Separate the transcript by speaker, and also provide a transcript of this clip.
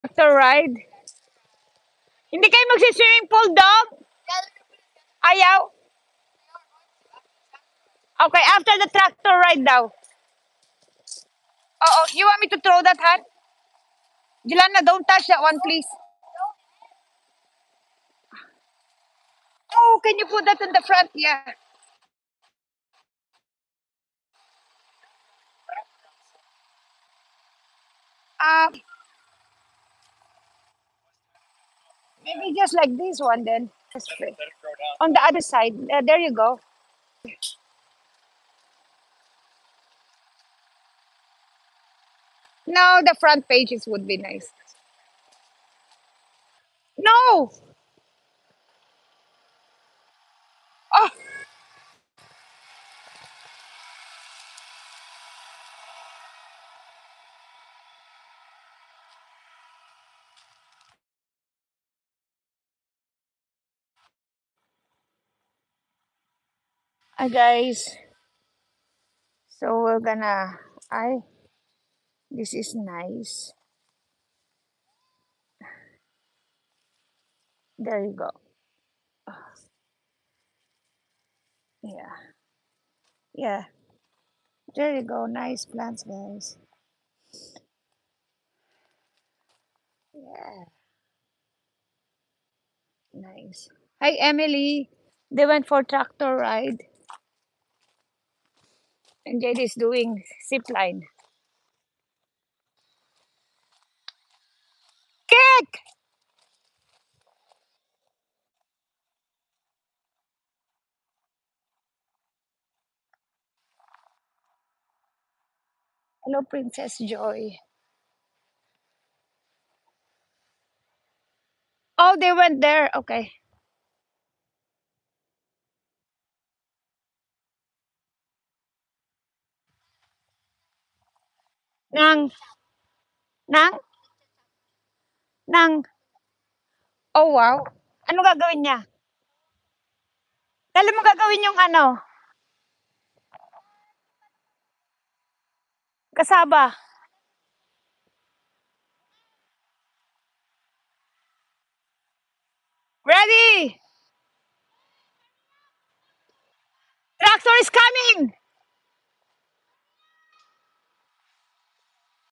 Speaker 1: Tractor ride. Hindi kayo magsi-swimming pool, dog? Ayaw? Okay, after the tractor ride daw. Oh, you want me to throw that hat? Jelana, don't touch that one, please. Oh, can you put that in the front? Yeah. Um, maybe just like this one then. That's free. On the other side. There you go. No, the front pages would be nice. No! Oh, guys. So we're gonna. I. This is nice. There you go. Yeah. Yeah. There you go. Nice plants, guys. Yeah. Nice. Hi, Emily. They went for tractor ride, and Jade is doing zip line. Kick! Hello, Princess Joy. Oh, they went there. Okay. Nang, nang, nang. Oh, wow. Ano gagawin niya? Kailan mo gagawin yung ano? Kasaba.